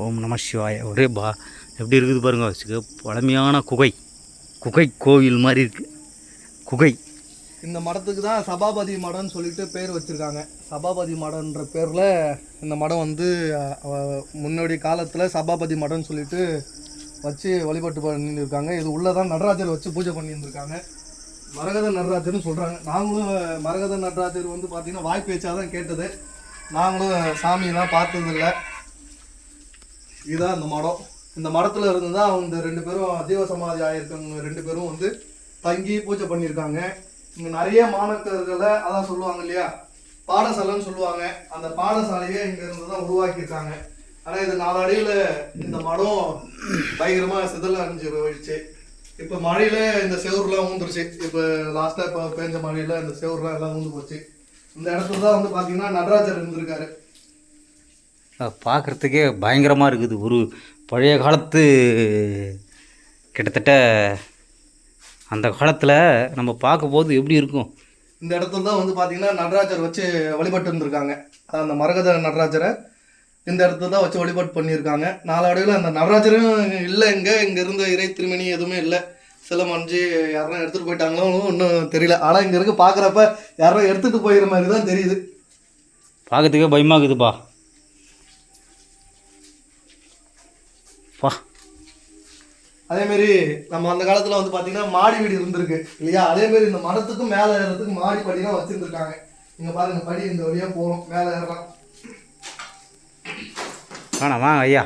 ஓம் நம சிவாய. ஒரே எப்படி இருக்குது பாருங்க, பழமையான குகை கோவில் மாதிரி இருக்குது குகை. இந்த மடத்துக்கு தான் சபாபதி மடம்னு சொல்லிட்டு பேர் வச்சுருக்காங்க. சபாபதி மடம்ன்ற பேரில் இந்த மடம் வந்து முன்னோடி காலத்தில் சபாபதி மடம்னு சொல்லிட்டு வச்சு வழிபாட்டு பண்ணியிருக்காங்க. இது உள்ளே தான் நடராஜர் வச்சு பூஜை பண்ணியிருந்திருக்காங்க. மரகத நடராஜர்னு சொல்கிறாங்க. நாங்களும் மரகத நடராஜர் வந்து பார்த்திங்கன்னா வாய்ப்பேச்சாக தான் கேட்டது. நாங்களும் சாமியெல்லாம் பார்த்ததில்லை. இதுதான் இந்த மடம். இந்த மடத்தில் இருந்து தான் இந்த 2 பேரும் ஜீவ சமாதி ஆகியிருக்கவங்க 2 பேரும் வந்து தங்கி பூஜை பண்ணியிருக்காங்க. இங்கே நிறைய மாணவர்களை அதான் சொல்லுவாங்க இல்லையா, பாடசாலைன்னு சொல்லுவாங்க. அந்த பாடசாலையை இங்கே இருந்து தான் உருவாக்கியிருக்காங்க. ஆனால் இது நாளடைவில் இந்த மடம் பயங்கரமாக சிதல் அடைஞ்சு போயிடுச்சு. இப்போ மழையில் இந்த செவருலாம் ஊந்துருச்சு. இப்போ லாஸ்ட்டாக இப்போ பேஞ்ச மழையில் இந்த செவருலாம் எல்லாம் ஊந்து போச்சு. இந்த இடத்துல தான் வந்து பார்த்தீங்கன்னா நடராஜர் இருந்திருக்காரு. பார்க்குறதுக்கே பயங்கரமாக இருக்குது. ஒரு பழைய காலத்து, கிட்டத்தட்ட அந்த காலத்தில் நம்ம பார்க்கும்போது எப்படி இருக்கும். இந்த இடத்துல தான் வந்து பார்த்திங்கன்னா நடராஜர் வச்சு வழிபட்டு இருந்திருக்காங்க. அந்த மரகத நடராஜரை இந்த இடத்துல தான் வச்சு வழிபாடு பண்ணியிருக்காங்க. நாளடைவில் அந்த நடராஜரும் இல்லை. இங்கே இருந்த இறை திருமணி எதுவுமே இல்லை. சில மஞ்சு யாரெல்லாம் எடுத்துகிட்டு போயிட்டாங்களோ இன்னும் தெரியல. ஆனால் இங்கே இருக்க பார்க்குறப்ப யாரும் எடுத்துகிட்டு போயிடுற மாதிரி தான் தெரியுது. பார்க்கறதுக்கே பயமாகுதுப்பா. அதேமாரி நம்ம அந்த காலத்தில் வந்து பார்த்தீங்கன்னா மாடி வீடு இருந்திருக்கு இல்லையா. அதேமாரி இந்த மரத்துக்கும் மேலே ஏறதுக்கு மாடி படிலாம் வச்சுருந்துருக்காங்க. இங்கே பாருங்கள், படி இந்த வழியாக போகிறோம், மேலே ஏறலாம். வாங்க ஐயா,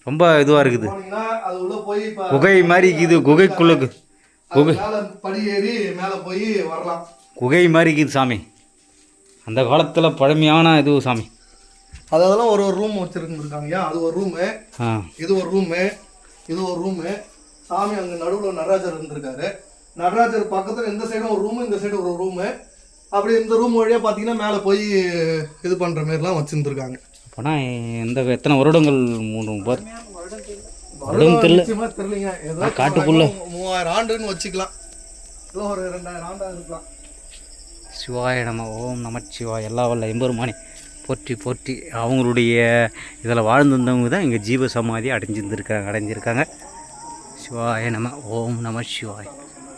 ரொம்ப இதுவாக இருக்குது. போனீங்கன்னா அது உள்ளே போய் இப்போ குகை மாதிரி இருக்குது. குகைக்குள்ளே மேலே படி ஏறி மேலே போய் வரலாம். குகை மாதிரி இருக்குது சாமி. அந்த காலத்தில் பழமையான இது சாமி. அதெல்லாம் ஒரு ரூம் வச்சுருந்துருக்காங்க. அது ஒரு ரூமு, இது ஒரு ரூமு, இது ஒரு ரூமு. சாமி அங்கே நடுவில் நடராஜர் இருந்திருக்காரு. நடராஜர் பக்கத்தில் இந்த சைடும் ஒரு ரூமு, இந்த சைடு ஒரு ரூமு. அப்படி இந்த ரூம் வழியாக பார்த்தீங்கன்னா மேலே போய் இது பண்ணுற மாரிலாம் வச்சுருந்துருக்காங்க. அப்போனா எத்தனை வருடங்கள்? 3 வருடம் தெரியலைங்க. ஏதோ காட்டுக்குள்ள 3000 ஆண்டுன்னு வச்சுக்கலாம். ஏதோ ஒரு 2000 ஆண்டாக இருக்கலாம். சிவாய நம. ஓம் நமச்சிவாய். எல்லா வல்ல எம்பெருமானே போற்றி போற்றி. அவங்களுடைய இதில் வாழ்ந்துருந்தவங்க தான் இங்கே ஜீவ சமாதி அடைஞ்சிருக்காங்க. சிவாய நம. ஓம் நம சிவாய்.